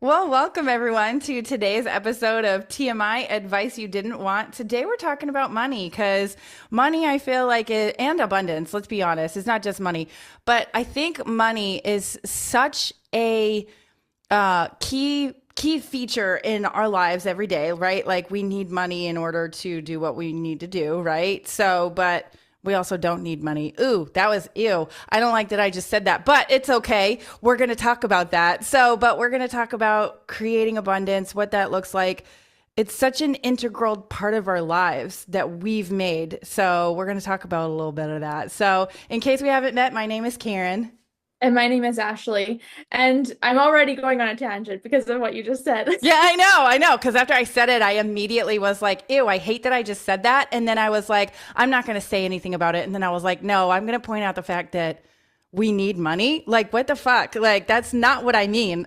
Well, welcome everyone to today's episode of TMI Advice You Didn't Want. Today we're talking about money because money, I feel like, and abundance, let's be honest, it's not just money, but I think money is such a key feature in our lives every day, right? Like we need money in order to do what we need to do, right? So, but we also don't need money. Ooh, that was ew. I don't like that I just said that, but it's okay. We're going to talk about that. So, but we're going to talk about creating abundance, what that looks like. It's such an integral part of our lives that we've made. So, we're going to talk about a little bit of that. So, in case we haven't met, my name is Karen. And my name is Ashley. And I'm already going on a tangent because of what you just said. Yeah, I know. Because after I said it, I immediately was like, ew, I hate that I just said that. And then I was like, I'm not going to say anything about it. And then I was like, no, I'm going to point out the fact that we need money. Like, what the fuck? Like, that's not what I mean.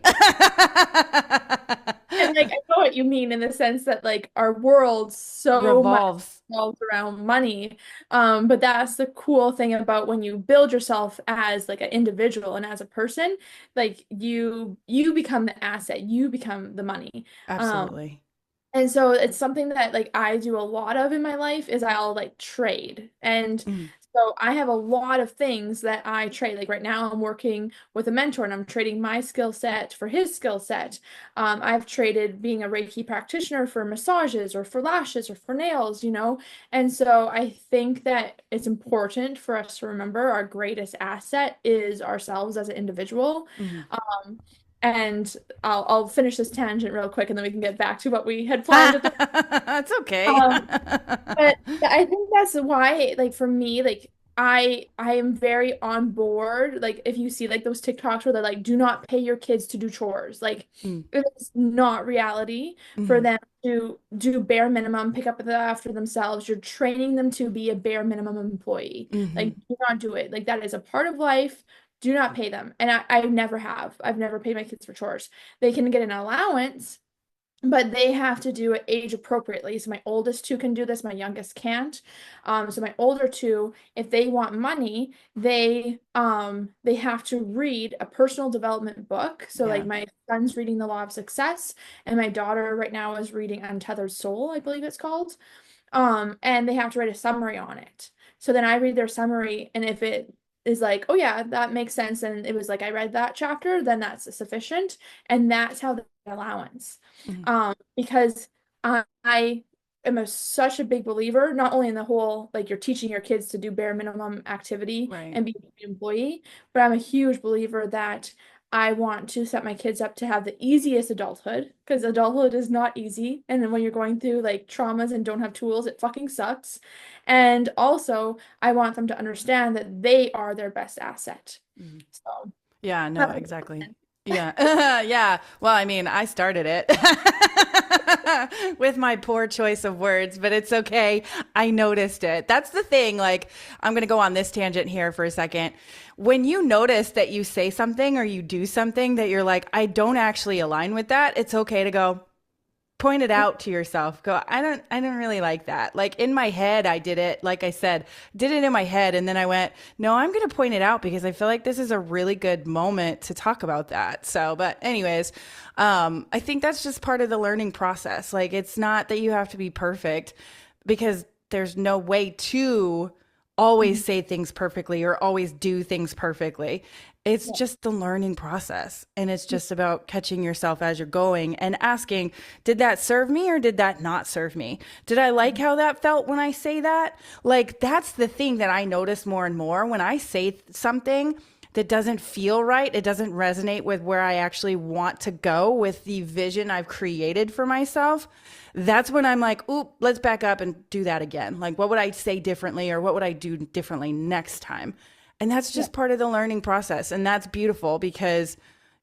And like I know what you mean in the sense that like our world so much Revolves. revolves around money. But that's the cool thing about when you build yourself as like an individual and as a person, like you become the asset, you become the money. Um, Absolutely. And so it's something that like I do a lot of in my life is I'll like trade. And Mm, so I have a lot of things that I trade. Like right now I'm working with a mentor and I'm trading my skill set for his skill set. I've traded being a Reiki practitioner for massages or for lashes or for nails, you know? And so I think that it's important for us to remember our greatest asset is ourselves as an individual. mhm. Um, and I'll finish this tangent real quick and then we can get back to what we had planned at the That's okay. um but I think that's why like for me like I am very on board like if you see like those TikToks where they're like do not pay your kids to do chores like Mm, it's not reality for mhm, them to do bare minimum pick up after themselves. You're training them to be a bare minimum employee. mhm. Like do not do it. Like that is a part of life. Do not pay them. And I never have. I've never paid my kids for chores. They can get an allowance, but they have to do it age appropriately. So my oldest two can do this, my youngest can't. So my older two, if they want money, they have to read a personal development book. So like Yeah. my son's reading The Law of Success, and my daughter right now is reading Untethered Soul, I believe it's called. And they have to write a summary on it. So then I read their summary, and if it is like, oh yeah, that makes sense, and it was like I read that chapter, then that's sufficient, and that's how the allowance. Mhm. Because I am such a big believer, not only in the whole like you're teaching your kids to do bare minimum activity Right. and be an employee, but I'm a huge believer that I want to set my kids up to have the easiest adulthood because adulthood is not easy. And then when you're going through like traumas and don't have tools, it fucking sucks. And also, I want them to understand that they are their best asset. Mhm. So Yeah, no, that's exactly. Yeah. Yeah. Well, I mean, I started it with my poor choice of words, but it's okay. I noticed it. That's the thing. Like, I'm going to go on this tangent here for a second. When you notice that you say something or you do something that you're like, I don't actually align with that, it's okay to go, point it out to yourself. Go, I don't really like that. Like in my head I did it, like I said, did it in my head, and then I went, no, I'm going to point it out because I feel like this is a really good moment to talk about that. So, but anyways, I think that's just part of the learning process. Like it's not that you have to be perfect because there's no way to always say things perfectly or always do things perfectly. It's just the learning process. And it's just about catching yourself as you're going and asking, did that serve me or did that not serve me? Did I like how that felt when I say that? Like, that's the thing that I notice more and more when I say something that doesn't feel right. It doesn't resonate with where I actually want to go with the vision I've created for myself. That's when I'm like, oop, let's back up and do that again. Like, what would I say differently or what would I do differently next time? And that's yeah. just part of the learning process. And that's beautiful because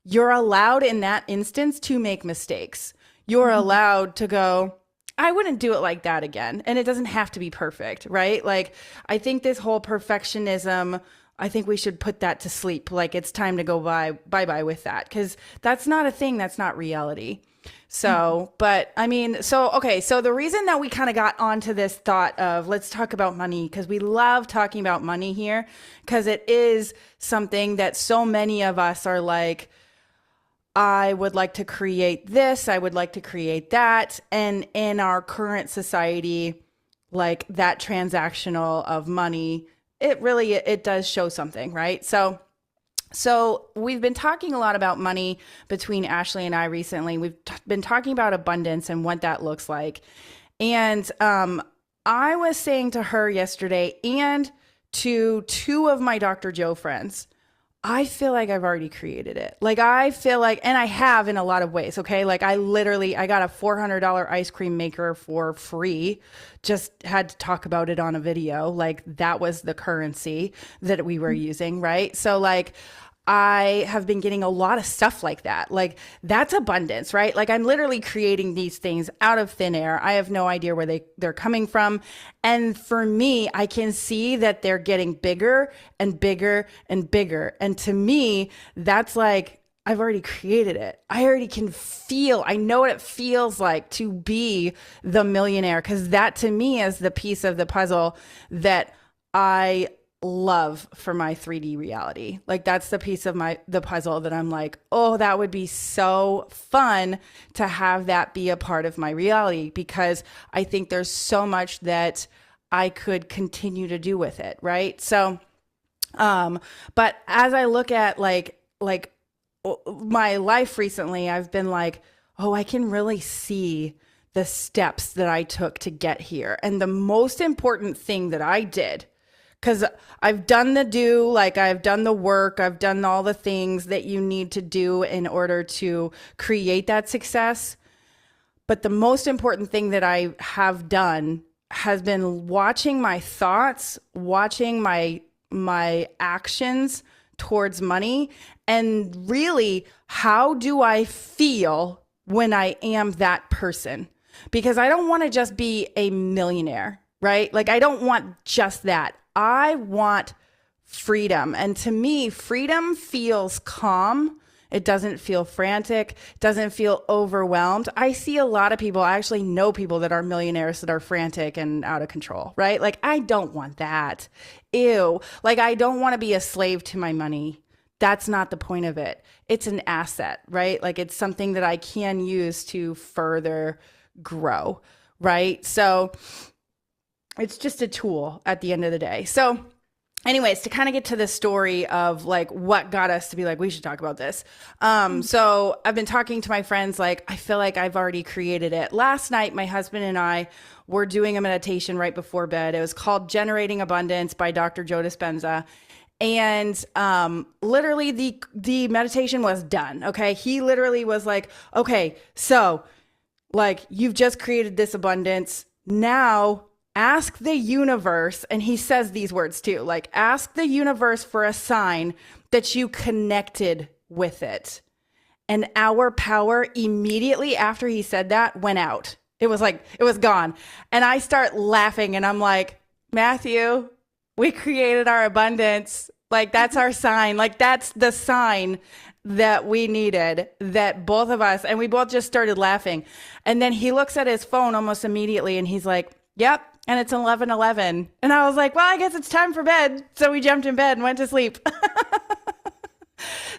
you're allowed in that instance to make mistakes. You're Mhm. allowed to go, I wouldn't do it like that again. And it doesn't have to be perfect, right? Like, I think this whole perfectionism, I think we should put that to sleep. Like, it's time to go bye with that because that's not a thing. That's not reality. Mhm. So, but I mean, okay. So the reason that we kind of got onto this thought of let's talk about money, because we love talking about money here, because it is something that so many of us are like, I would like to create this, I would like to create that. And in our current society, like that transactional of money, it does show something, right? So we've been talking a lot about money between Ashley and I recently. We've been talking about abundance and what that looks like. And I was saying to her yesterday and to two of my Dr. Joe friends, I feel like I've already created it. Like I feel like, and I have in a lot of ways. Okay. Like I got a $400 ice cream maker for free. Just had to talk about it on a video. Like that was the currency that we were using. Right. So like, I have been getting a lot of stuff like that. Like that's abundance, right? Like I'm literally creating these things out of thin air. I have no idea where they're coming from. And for me, I can see that they're getting bigger and bigger and bigger. And to me, that's like, I've already created it. I already can feel, I know what it feels like to be the millionaire. Cause that to me is the piece of the puzzle that I love for my 3D reality. Like that's the piece of the puzzle that I'm like, oh, that would be so fun to have that be a part of my reality, because I think there's so much that I could continue to do with it, right? So but as I look at like my life recently, I've been like, oh, I can really see the steps that I took to get here. And the most important thing that I did, because I've done I've done the work, I've done all the things that you need to do in order to create that success. But the most important thing that I have done has been watching my thoughts, watching my actions towards money, and really, how do I feel when I am that person? Because I don't want to just be a millionaire, right? Like I don't want just that. I want freedom. And to me, freedom feels calm. It doesn't feel frantic, doesn't feel overwhelmed. I see a lot of people, I actually know people that are millionaires that are frantic and out of control, right? Like, I don't want that. Ew. Like, I don't want to be a slave to my money. That's not the point of it. It's an asset, right? Like, it's something that I can use to further grow, right? So it's just a tool at the end of the day. So anyways, to kind of get to the story of like what got us to be like, we should talk about this. So I've been talking to my friends, like, I feel like I've already created it. Last night, my husband and I were doing a meditation right before bed. It was called Generating Abundance by Dr. Joe Dispenza. And literally the meditation was done. Okay. He literally was like, okay, so like you've just created this abundance. Now ask the universe, and he says these words too, like ask the universe for a sign that you connected with it. And our power immediately after he said that went out. It was like, it was gone. And I start laughing and I'm like, Matthew, we created our abundance. Like that's our sign. Like that's the sign that we needed, that both of us, and we both just started laughing. And then he looks at his phone almost immediately and he's like, yep. And it's 11:11. And I was like, well, I guess it's time for bed. So we jumped in bed and went to sleep.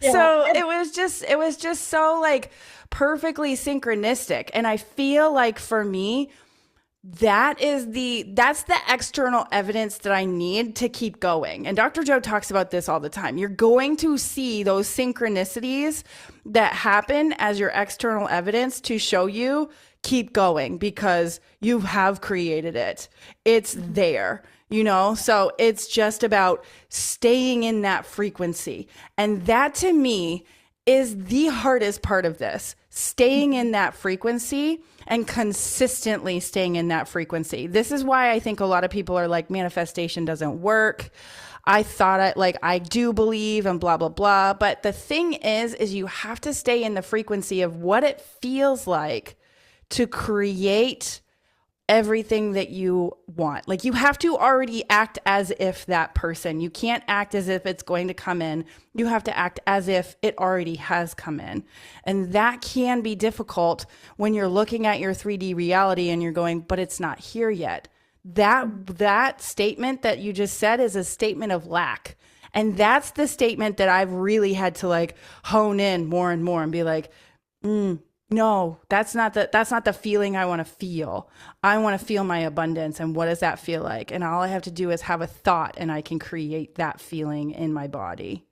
Yeah. So it was just so like perfectly synchronistic. And I feel like for me, that's the external evidence that I need to keep going. And Dr. Joe talks about this all the time. You're going to see those synchronicities that happen as your external evidence to show you keep going, because you have created it. It's there, so it's just about staying in that frequency. And that to me is the hardest part of this, staying in that frequency and consistently staying in that frequency. This is why I think a lot of people are like, manifestation doesn't work. I do believe and blah, blah, blah. But the thing is you have to stay in the frequency of what it feels like to create everything that you want. Like you have to already act as if that person. You can't act as if it's going to come in. You have to act as if it already has come in. And that can be difficult when you're looking at your 3D reality and you're going, but it's not here yet. That statement that you just said is a statement of lack. And that's the statement that I've really had to like hone in more and more and be like, no, that's not the feeling I want to feel. I want to feel my abundance. And what does that feel like? And all I have to do is have a thought and I can create that feeling in my body.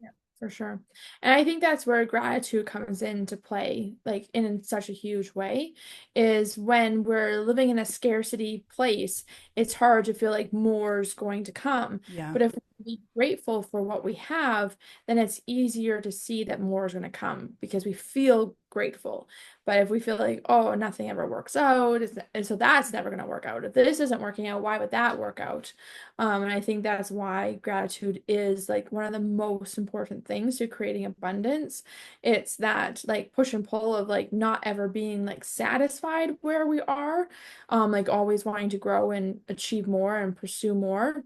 Yeah, for sure. And I think that's where gratitude comes into play, like in such a huge way, is when we're living in a scarcity place, it's hard to feel like more is going to come. Yeah. But if we're grateful for what we have, then it's easier to see that more is going to come because we feel grateful. But if we feel like, oh, nothing ever works out, and so that's never going to work out. If this isn't working out, why would that work out? And I think that's why gratitude is like one of the most important things to creating abundance. It's that like push and pull of like not ever being like satisfied where we are, like always wanting to grow and achieve more and pursue more,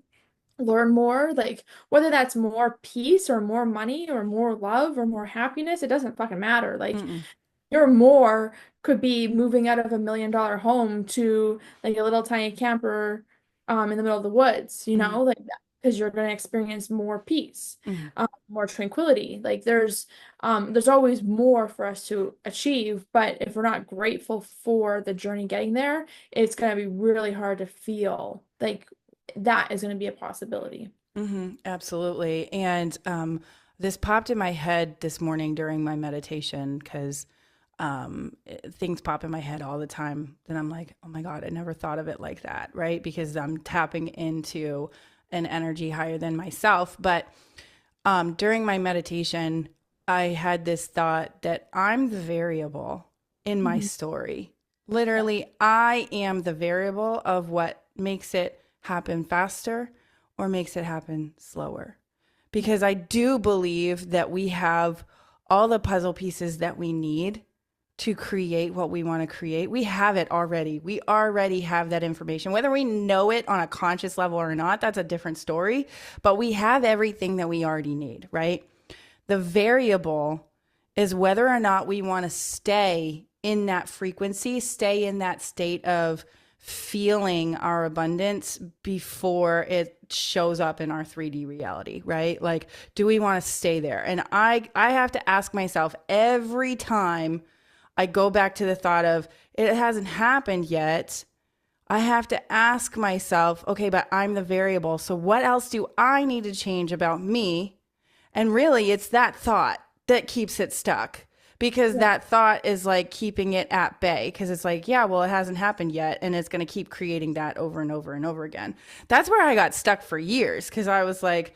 learn more, like whether that's more peace or more money or more love or more happiness, it doesn't fucking matter. Like Mm-mm. your more could be moving out of $1 million home to like a little tiny camper in the middle of the woods, Mm-hmm. like that, because you're going to experience more peace, Mm-hmm. more tranquility. Like there's always more for us to achieve, but if we're not grateful for the journey getting there, it's going to be really hard to feel like that is going to be a possibility. Absolutely. And this popped in my head this morning during my meditation because things pop in my head all the time. Then I'm like, oh my God, I never thought of it like that, right? Because I'm tapping into an energy higher than myself. But during my meditation, I had this thought that I'm the variable in my Mhm. story. Literally, I am the variable of what makes it happen faster or makes it happen slower. Because I do believe that we have all the puzzle pieces that we need to create what we want to create. We have it already. We already have that information. Whether we know it on a conscious level or not, that's a different story. But we have everything that we already need, right? The variable is whether or not we want to stay in that frequency, stay in that state of feeling our abundance before it shows up in our 3D reality, right? Like, do we want to stay there? And I have to ask myself every time I go back to the thought of it hasn't happened yet. I have to ask myself, okay, but I'm the variable. So what else do I need to change about me? And really, it's that thought that keeps it stuck because Yeah. that thought is like keeping it at bay because it's like, yeah, well, it hasn't happened yet. And it's going to keep creating that over and over and over again. That's where I got stuck for years because I was like,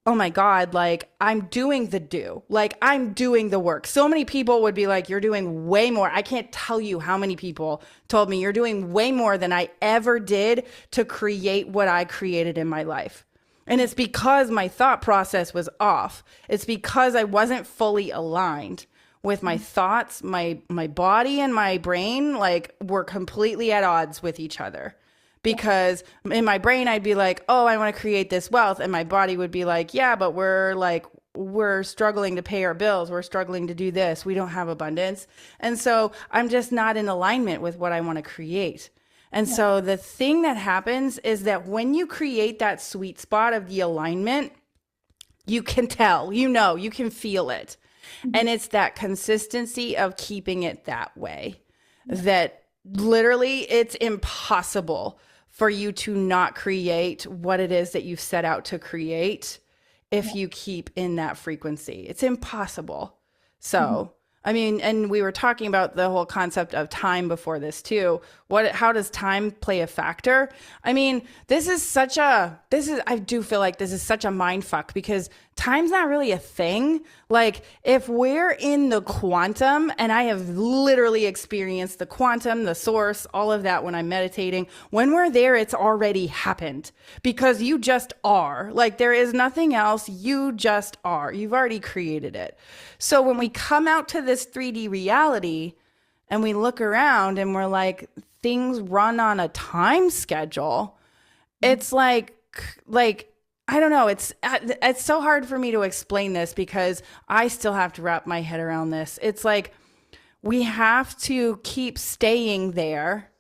oh my God, like I'm doing the do, like I'm doing the work. So many people would be like, you're doing way more. I can't tell you how many people told me you're doing way more than I ever did to create what I created in my life. And it's because my thought process was off. It's because I wasn't fully aligned with my thoughts, my body and my brain like were completely at odds with each other because in my brain I'd be like, "Oh, I want to create this wealth." And my body would be like, "Yeah, but we're struggling to pay our bills. We're struggling to do this. We don't have abundance." And so I'm just not in alignment with what I want to create. And Yeah. so the thing that happens is that when you create that sweet spot of the alignment, you can tell, you can feel it. Mhm. And it's that consistency of keeping it that way Yeah. that literally it's impossible for you to not create what it is that you've set out to create if Yeah. you keep in that frequency. It's impossible. Mhm. So, I mean, and we were talking about the whole concept of time before this too. How does time play a factor? I mean, I do feel like this is such a mind fuck because time's not really a thing. Like, if we're in the quantum, and I have literally experienced the quantum, the source, all of that when I'm meditating, when we're there, it's already happened because you just are. Like, there is nothing else. You just are. You've already created it. So when we come out to this 3D reality and we look around and we're like, things run on a time schedule, it's like I don't know. It's so hard for me to explain this because I still have to wrap my head around this. It's like we have to keep staying there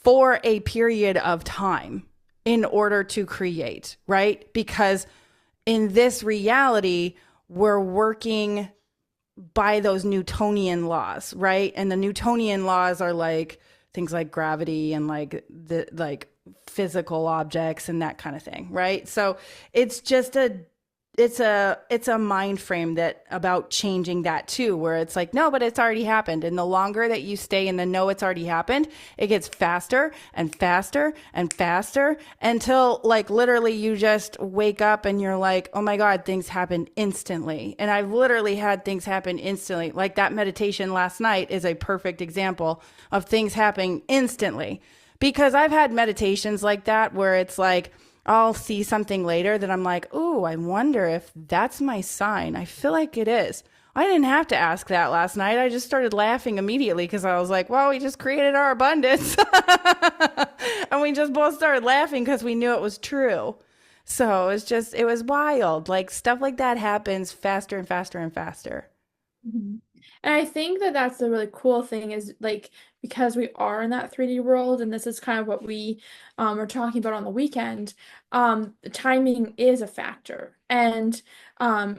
for a period of time in order to create, right? Because in this reality, we're working by those Newtonian laws, right? And the Newtonian laws are like things like gravity and like the like physical objects and that kind of thing, right? So it's just it's a mind frame that about changing that too, where it's like, no, but it's already happened. And the longer that you stay in the no, it's already happened, it gets faster and faster and faster until like literally you just wake up and you're like, oh my God, things happen instantly. And I've literally had things happen instantly. Like that meditation last night is a perfect example of things happening instantly. Because I've had meditations like that where it's like, I'll see something later that I'm like, ooh, I wonder if that's my sign. I feel like it is. I didn't have to ask that last night. I just started laughing immediately because I was like, well, we just created our abundance. And we just both started laughing because we knew it was true. So it was wild. Like stuff like that happens faster and faster and faster. Mhm. And I think that that's the really cool thing is like because we are in that 3D world, and this is kind of what we are talking about on the weekend, timing is a factor. And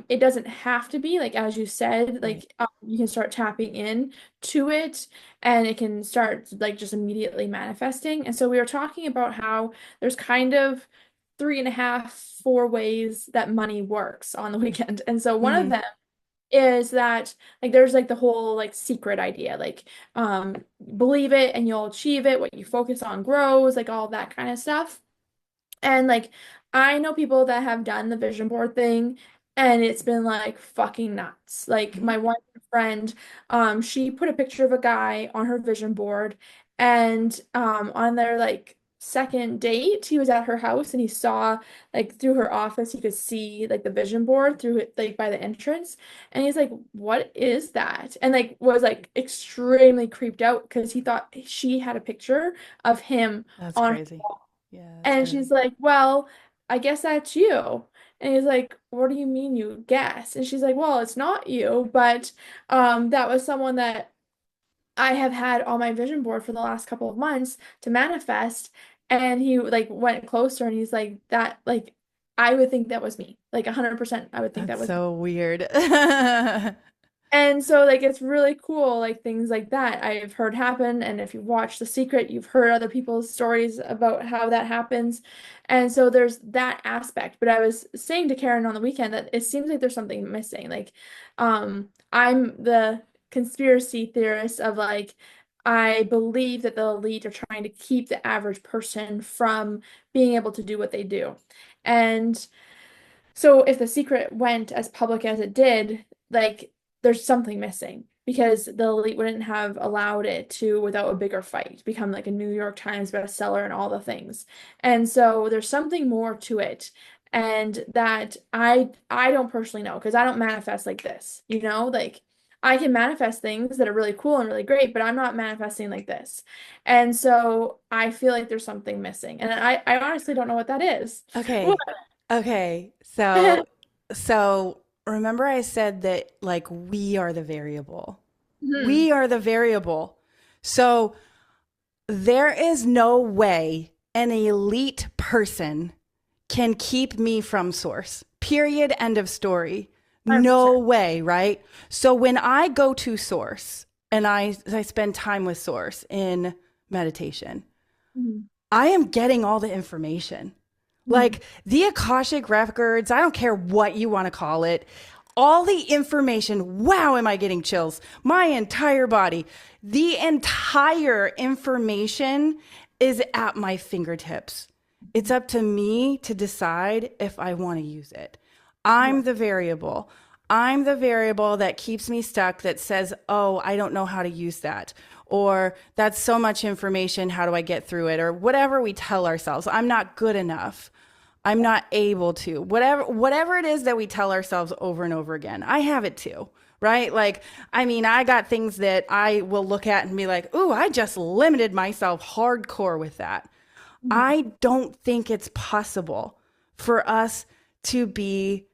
it doesn't have to be like as you said, Right. like you can start tapping in to it and it can start like just immediately manifesting. And so we were talking about how there's kind of three and a half, four ways that money works on the weekend. And so one of Mm-hmm. them is that like there's like the whole like secret idea like believe it and you'll achieve it, what you focus on grows, like all that kind of stuff. And like I know people that have done the vision board thing and it's been like fucking nuts. Like Mm-hmm. my one friend, she put a picture of a guy on her vision board and on their like second date, he was at her house and he saw like through her office, he could see like the vision board through it like by the entrance. And he's like, "What is that?" And like was like extremely creeped out because he thought she had a picture of him That's on her crazy. wall. Yeah, that's And she's crazy. like, "Well, I guess that's you." And he's like, "What do you mean you guess?" And she's like, "Well, it's not you, but that was someone that I have had on my vision board for the last couple of months to manifest." And he like went closer and he's like, "That like I would think that was me. Like 100% I would think that That's was me." so weird. And so like it's really cool like things like that I've heard happen, and if you watch The Secret you've heard other people's stories about how that happens. And so there's that aspect. But I was saying to Karen on the weekend that it seems like there's something missing. Like I'm the conspiracy theorist of like I believe that the elite are trying to keep the average person from being able to do what they do. And so if The Secret went as public as it did, like there's something missing because the elite wouldn't have allowed it to, without a bigger fight, become like a New York Times bestseller and all the things. And so there's something more to it. And that I don't personally know because I don't manifest like this, you know, like I can manifest things that are really cool and really great, but I'm not manifesting like this. And so I feel like there's something missing. And I honestly don't know what that is. Okay. Okay. So remember I said that like we are the variable. Mhm. We are the variable. So there is no way an elite person can keep me from source. Period. End of story. No 100%. way, right? So when I go to source and I spend time with source in meditation, Mhm. I am getting all the information. Mhm. Like the Akashic records, I don't care what you want to call it, all the information. Wow, am I getting chills? My entire body, the entire information is at my fingertips. It's up to me to decide if I want to use it. I'm Yeah. the variable. I'm the variable that keeps me stuck, that says, oh, I don't know how to use that. Or that's so much information. How do I get through it? Or whatever we tell ourselves. I'm not good enough. I'm not able to. Whatever it is that we tell ourselves over and over again. I have it too, right? Like, I mean, I got things that I will look at and be like, ooh, I just limited myself hardcore with that. Mhm. I don't think it's possible for us to be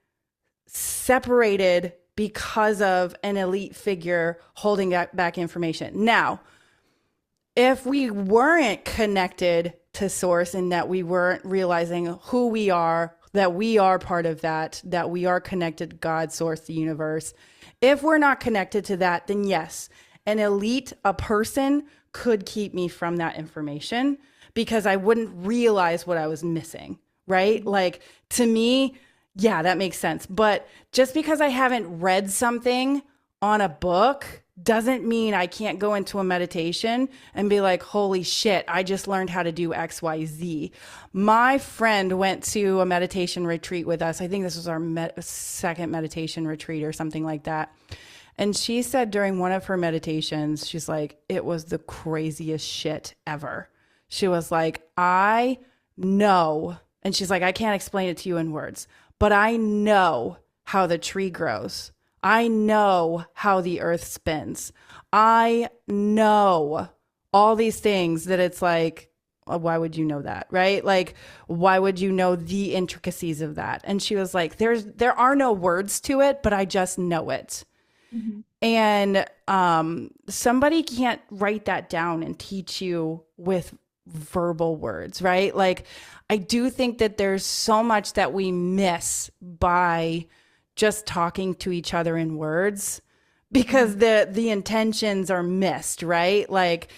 separated because of an elite figure holding back information. Now, if we weren't connected to source and that we weren't realizing who we are, that we are part of that, that we are connected to God, source, the universe. If we're not connected to that, then yes, an elite, a person could keep me from that information because I wouldn't realize what I was missing, right? Like to me, yeah, that makes sense. But just because I haven't read something on a book doesn't mean I can't go into a meditation and be like, holy shit, I just learned how to do XYZ. My friend went to a meditation retreat with us. I think this was our second meditation retreat or something like that. And she said during one of her meditations, she's like, it was the craziest shit ever. She was like, I know. And she's like, I can't explain it to you in words, but I know how the tree grows. I know how the earth spins. I know all these things that it's like, why would you know that? Right? Like, why would you know the intricacies of that? And she was like, there are no words to it, but I just know it. Mm-hmm. And somebody can't write that down and teach you with verbal words, right? Like, I do think that there's so much that we miss by just talking to each other in words because the intentions are missed, right? Like,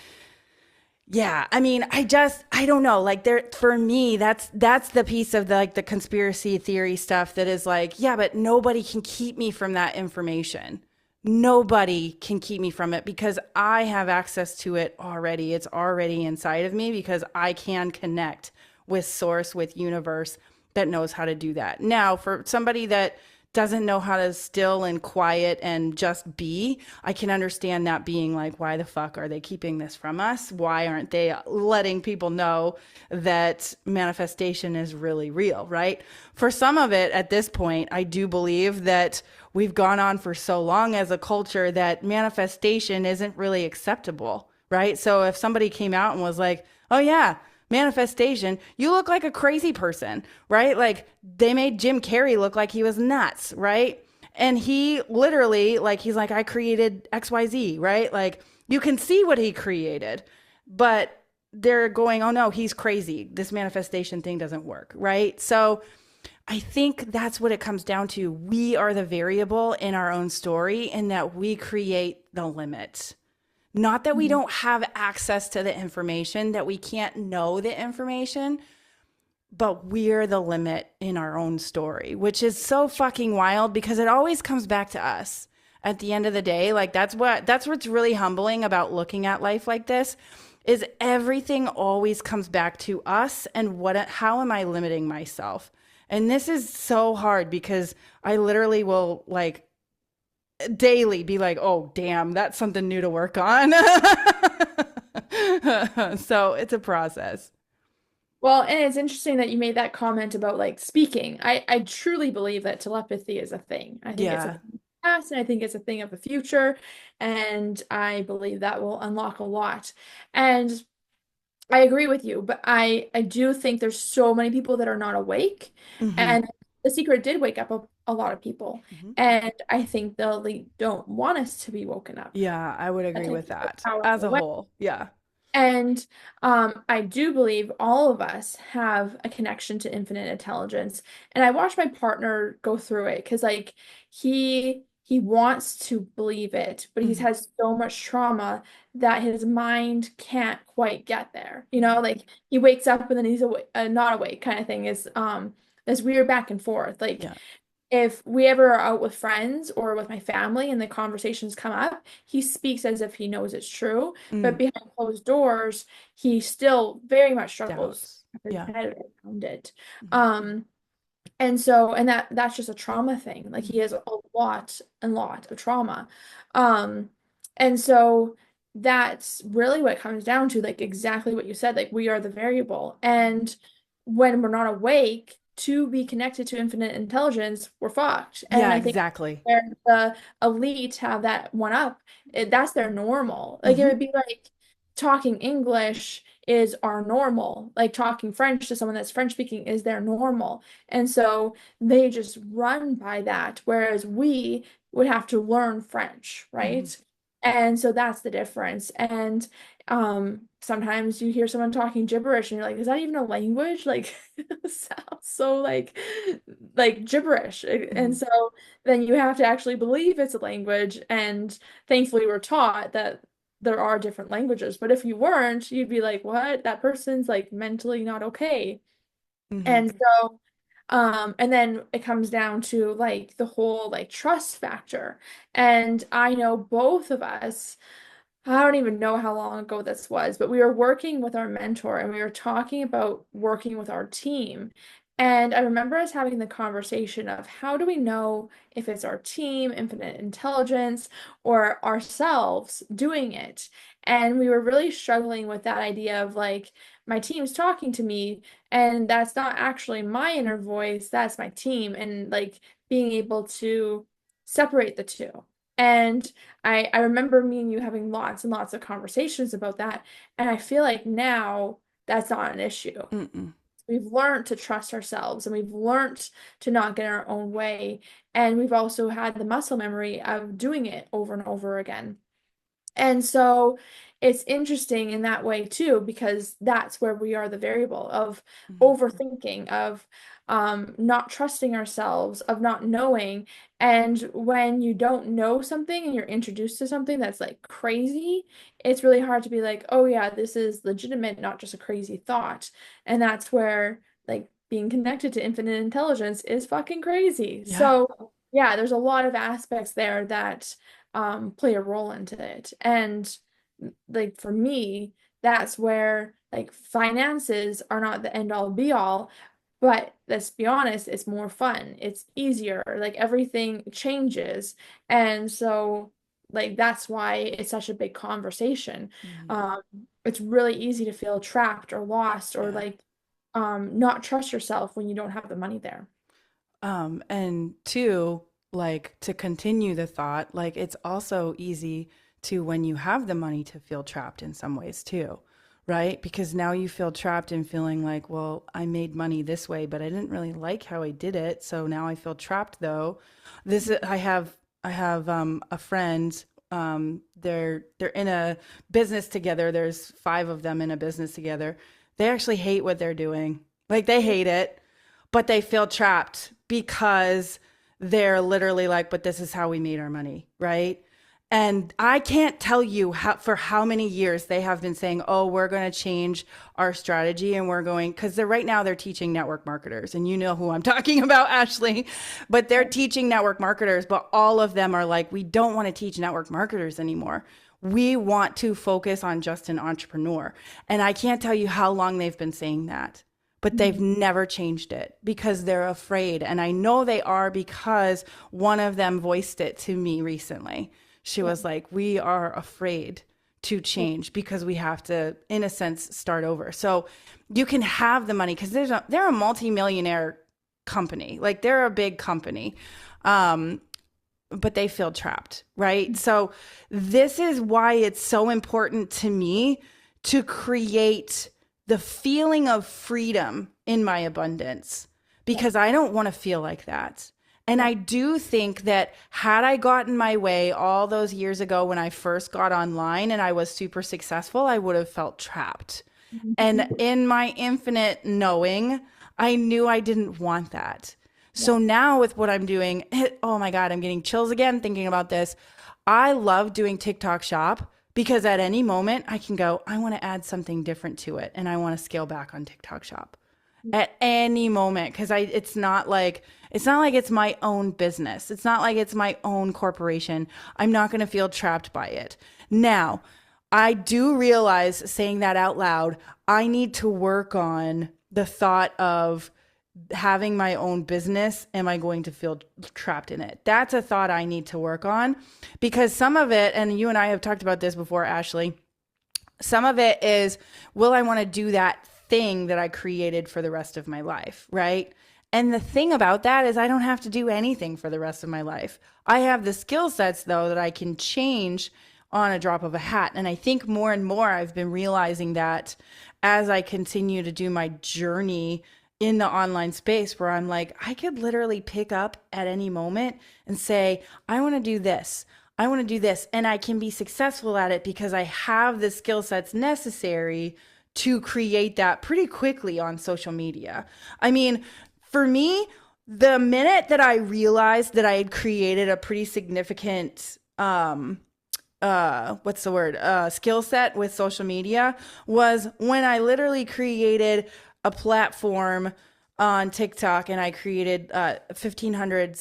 yeah, I mean, I don't know. Like there, for me, that's the piece of the conspiracy theory stuff that is like, yeah, but nobody can keep me from that information. Nobody can keep me from it because I have access to it already. It's already inside of me because I can connect with source, with universe that knows how to do that. Now, for somebody that doesn't know how to still and quiet and just be, I can understand that being like, why the fuck are they keeping this from us? Why aren't they letting people know that manifestation is really real, right? For some of it at this point, I do believe that we've gone on for so long as a culture that manifestation isn't really acceptable, right? So if somebody came out and was like, oh yeah, manifestation, you look like a crazy person, right? Like they made Jim Carrey look like he was nuts, right? And he literally, like, he's like, I created XYZ, right? Like you can see what he created, but they're going, oh no, he's crazy. This manifestation thing doesn't work, right? So I think that's what it comes down to. We are the variable in our own story and that we create the limit. Not that we don't have access to the information, that we can't know the information, but we're the limit in our own story, which is so fucking wild because it always comes back to us at the end of the day. Like that's what's really humbling about looking at life like this is everything always comes back to us and how am I limiting myself? And this is so hard because I literally will like daily be like, oh, damn, that's something new to work on. So it's a process. Well, and it's interesting that you made that comment about like speaking. I truly believe that telepathy is a thing. I think it's a Yeah. thing of the past and I think it's a thing of the future. And I believe that will unlock a lot. And I agree with you, but I do think there's so many people that are not awake. Hmm. And The Secret did wake up a lot of people. Hmm. And I think the elite don't want us to be woken up. Yeah, I would That's agree a with that as powerful a way. whole. Yeah. And I do believe all of us have a connection to infinite intelligence. And I watched my partner go through it because like he wants to believe it, but he's Hmm. has so much trauma that his mind can't quite get there. You know, Hmm. like he wakes up and then he's not awake kind of thing is this weird back and forth. Like Yeah. if we ever are out with friends or with my family and the conversations come up, he speaks as if he knows it's true, but Mm. behind closed doors, he still very much struggles Doubts. with Yeah. his head around it. Hmm. Um, and so, and that's just a trauma thing. Like he Hmm. has a lot of trauma. Um, and so that's really what it comes down to, like exactly what you said, like we are the variable. Hmm. And when we're not awake to be connected to infinite intelligence, we're fucked. And Yeah, I think exactly. where the elite have that one up, that's their normal. Like it Hmm. would be like talking English is our normal. Like talking French to someone that's French speaking is their normal. And so they just run by that, whereas we would have to learn French, Hmm. right? And so that's the difference. And sometimes you hear someone talking gibberish and you're like, is that even a language? Like it sounds so like gibberish. And Mhm. so then you have to actually believe it's a language. And thankfully we're taught that there are different languages. But if you weren't, you'd be like, what? That person's like mentally not okay. Mhm. And so, and then it comes down to like the whole like trust factor. And I know both of us, I don't even know how long ago this was, but we were working with our mentor and we were talking about working with our team. And I remember us having the conversation of how do we know if it's our team, infinite intelligence, or ourselves doing it? And we were really struggling with that idea of like, my team's talking to me, and that's not actually my inner voice, that's my team, and like being able to separate the two. And I remember me and you having lots and lots of conversations about that, and I feel like now that's not an issue. Mm-mm. We've learned to trust ourselves and we've learned to not get in our own way. And we've also had the muscle memory of doing it over and over again. And so it's interesting in that way too, because that's where we are the variable of Mhm. overthinking, of not trusting ourselves, of not knowing. And when you don't know something and you're introduced to something that's like crazy, it's really hard to be like, oh yeah, this is legitimate, not just a crazy thought. And that's where like being connected to infinite intelligence is fucking crazy. Yeah. So yeah, there's a lot of aspects there that play a role into it. And like for me, that's where like finances are not the end all be all, but let's be honest, it's more fun. It's easier. Like everything changes. And so like that's why it's such a big conversation. Mhm. Um, it's really easy to feel trapped or lost or Yeah. like not trust yourself when you don't have the money there. And two, like to continue the thought, like it's also easy to, when you have the money, to feel trapped in some ways too, right? Because now you feel trapped in feeling like, well, I made money this way, but I didn't really like how I did it. So now I feel trapped though. I have a friend, they're in a business together. There's five of them in a business together. They actually hate what they're doing. Like they hate it, but they feel trapped because they're literally like, but this is how we made our money, right? And I can't tell you for how many years they have been saying, oh, we're going to change our strategy and we're going, because right now they're teaching network marketers. And you know who I'm talking about, Ashley. But they're teaching network marketers, but all of them are like, we don't want to teach network marketers anymore. We want to focus on just an entrepreneur. And I can't tell you how long they've been saying that, but they've Mhm. never changed it because they're afraid. And I know they are because one of them voiced it to me recently. She Yeah. was like, we are afraid to Yeah. change because we have to, in a sense, start over. So you can have the money because they're a multimillionaire company. Like they're a big company. But they feel trapped, right? So this is why it's so important to me to create the feeling of freedom in my abundance Yeah. because I don't want to feel like that. And Yeah. I do think that had I gotten my way all those years ago when I first got online and I was super successful, I would have felt trapped. And Mhm. in my infinite knowing, I knew I didn't want that. Yeah. So now with what I'm doing, oh my God, I'm getting chills again thinking about this. I love doing TikTok shop because at any moment I can go, I want to add something different to it and I want to scale back on TikTok shop at any moment because I it's not like it's my own business. It's not like it's my own corporation. I'm not going to feel trapped by it. Now, I do realize saying that out loud, I need to work on the thought of having my own business. Am I going to feel trapped in it? That's a thought I need to work on because some of it, and you and I have talked about this before, Ashley, some of it is, will I want to do that thing that I created for the rest of my life, right? And the thing about that is I don't have to do anything for the rest of my life. I have the skill sets though that I can change on a drop of a hat. And I think more and more I've been realizing that as I continue to do my journey in the online space where I'm like, I could literally pick up at any moment and say, I want to do this. I want to do this and I can be successful at it because I have the skill sets necessary to create that pretty quickly on social media. I mean, for me, the minute that I realized that I had created a pretty significant what's the word skill set with social media was when I literally created a platform on TikTok and I created 1500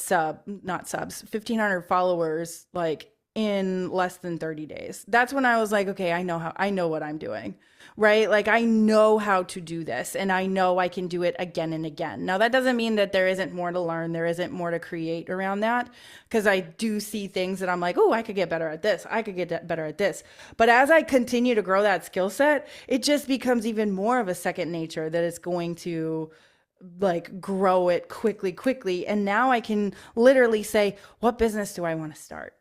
not subs 1500 followers like in less than 30 days. That's when I was like, okay, I know what I'm doing. Right? Like I know how to do this and I know I can do it again and again. Now that doesn't mean that there isn't more to learn, there isn't more to create around that because I do see things that I'm like, "Oh, I could get better at this. I could get better at this." But as I continue to grow that skill set, it just becomes even more of a second nature that it's going to like grow it quickly and now I can literally say, "What business do I want to start?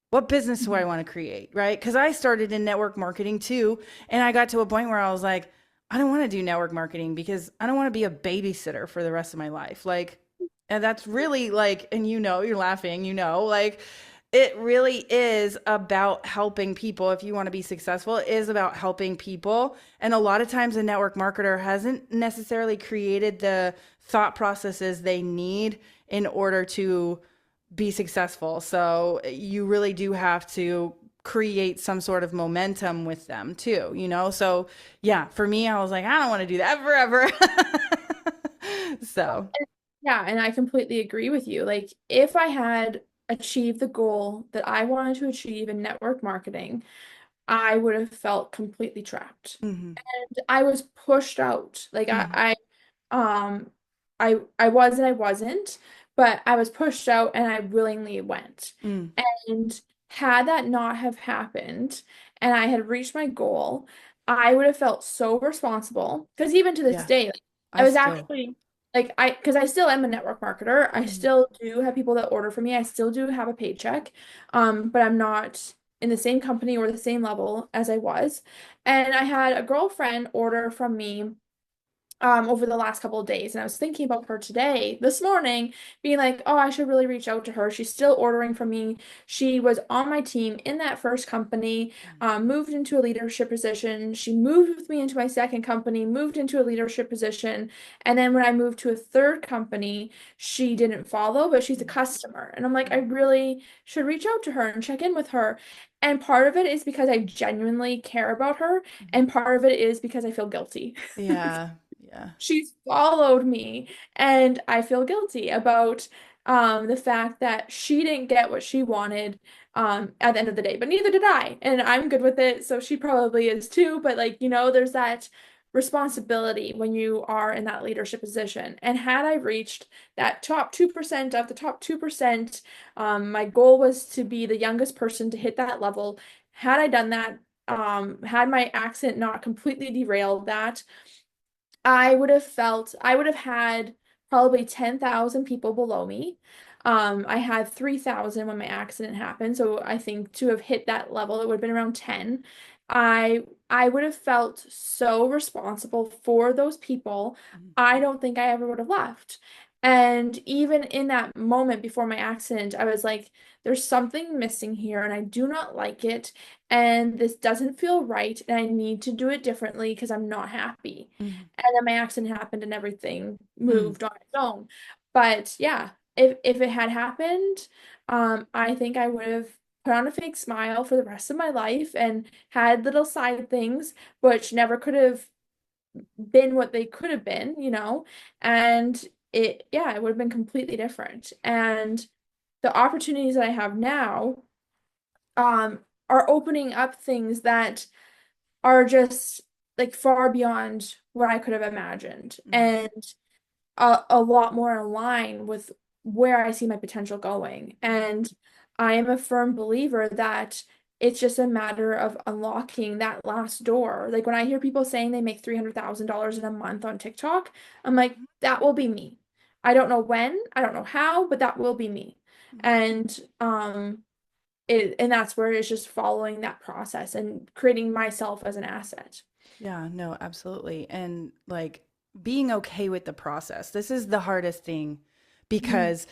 What business do I want to create?" Right? Because I started in network marketing too. And I got to a point where I was like, I don't want to do network marketing because I don't want to be a babysitter for the rest of my life. Like, and that's really like, and you know, you're laughing, you know, like it really is about helping people. If you want to be successful, it is about helping people. And a lot of times a network marketer hasn't necessarily created the thought processes they need in order to be successful. So you really do have to create some sort of momentum with them too, you know? So yeah, for me, I was like, I don't want to do that forever. So, Yeah, and I completely agree with you. Like, if I had achieved the goal that I wanted to achieve in network marketing, I would have felt completely trapped. mhm, And I was pushed out. Like mhm, um I was and I wasn't, but I was pushed out and I willingly went. mm, And had that not have happened and I had reached my goal, I would have felt so responsible. Because even to this yeah, day, like, I I was still, actually like because I still am a network marketer. I mhm, still do have people that order for me. I still do have a paycheck. But I'm not in the same company or the same level as I was. And I had a girlfriend order from me over the last couple of days. And I was thinking about her today, this morning, being like, oh, I should really reach out to her. She's still ordering from me. She was on my team in that first company, moved into a leadership position. She moved with me into my second company, moved into a leadership position. And then when I moved to a third company, she didn't follow, but she's a mhm, customer. And I'm like, I mhm, really should reach out to her and check in with her. And part of it is because I genuinely care about her, mhm. and part of it is because I feel guilty. Yeah, yeah, She's followed me, and I feel guilty about the fact that she didn't get what she wanted at the end of the day, but neither did I. And I'm good with it, so she probably is too. But like, there's that responsibility when you are in that leadership position. And had I reached that top 2% of the top 2%, my goal was to be the youngest person to hit that level. Had I done that, had my accident not completely derailed that, I would have had probably 10,000 people below me. I had 3,000 when my accident happened, so I think to have hit that level, it would have been around 10. I would have felt so responsible for those people. mhm, I don't think I ever would have left. And even in that moment before my accident, I was like, there's something missing here, and I do not like it. And this doesn't feel right, and I need to do it differently because I'm not happy. mhm, And then my accident happened and everything mm, moved on its own. But yeah, if it had happened, I think I would have put on a fake smile for the rest of my life and had little side things, which never could have been what they could have been. And it would have been completely different. And the opportunities that I have now, um, are opening up things that are just like far beyond what I could have imagined, mhm, and a lot more in line with where I see my potential going. mhm, And I am a firm believer that it's just a matter of unlocking that last door. Like when I hear people saying they make $300,000 in a month on TikTok, I'm like, mhm, that will be me. I don't know when, I don't know how, but that will be me. mhm. And and that's where it's just following that process and creating myself as an asset. Yeah, no, absolutely. And like being okay with the process. This is the hardest thing Mhm. because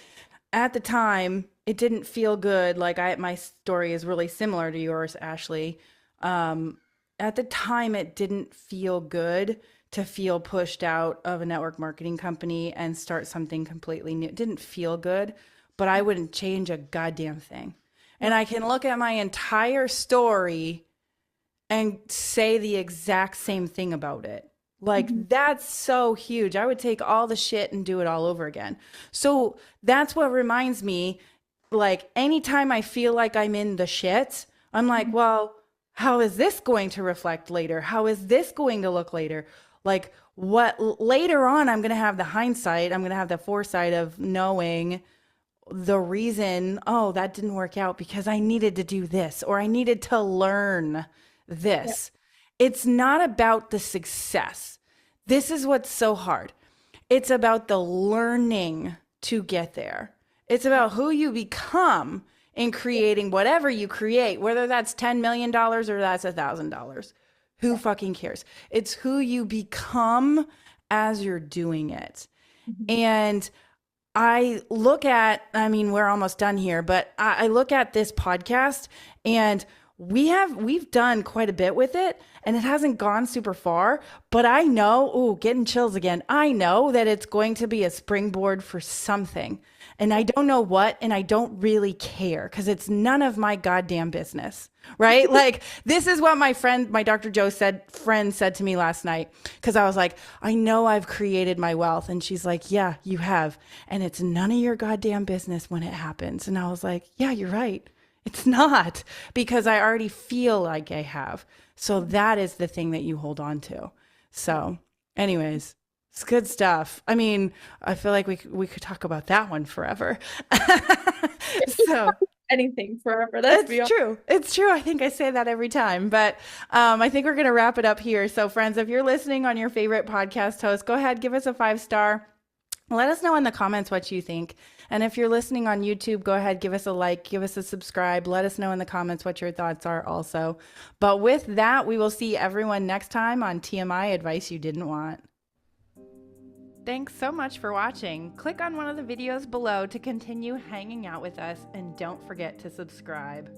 at the time, it didn't feel good. Like my story is really similar to yours, Ashley. Um, at the time, it didn't feel good to feel pushed out of a network marketing company and start something completely new. It didn't feel good, but I wouldn't change a goddamn thing. And Yep. I can look at my entire story and say the exact same thing about it. Like, Mhm. that's so huge. I would take all the shit and do it all over again. So that's what reminds me, like, anytime I feel like I'm in the shit, I'm like, Mhm. well, how is this going to reflect later? How is this going to look later? Like, what later on, I'm going to have the hindsight, I'm going to have the foresight of knowing the reason, oh, that didn't work out because I needed to do this or I needed to learn Yep. this. It's not about the success. This is what's so hard. It's about the learning to get there. It's about who you become in Yep. creating whatever you create, whether that's $10 million or that's $1,000. Who Yep. fucking cares? It's who you become as you're doing it. Mhm. And I look at, I mean, we're almost done here, but I look at this podcast and we've done quite a bit with it and it hasn't gone super far, but I know, oh, getting chills again. I know that it's going to be a springboard for something. And I don't know what, and I don't really care because it's none of my goddamn business, right? Like, this is what my friend, my Dr. Joe friend said to me last night because I was like, I know I've created my wealth. And she's like, yeah, you have. And it's none of your goddamn business when it happens. And I was like, yeah, you're right. It's not because I already feel like I have. So that is the thing that you hold on to. Yep. So, anyways, it's good stuff. I mean, I feel like we could talk about that one forever. So, Anything forever. Let's it's be honest. true. It's true. I think I say that every time, but I think we're going to wrap it up here. So, friends, if you're listening on your favorite podcast host, go ahead, give us a 5 star. Let us know in the comments what you think. And if you're listening on YouTube, go ahead, give us a like, give us a subscribe. Let us know in the comments what your thoughts are also. But with that, we will see everyone next time on TMI Advice You Didn't Want. Thanks so much for watching. Click on one of the videos below to continue hanging out with us and don't forget to subscribe.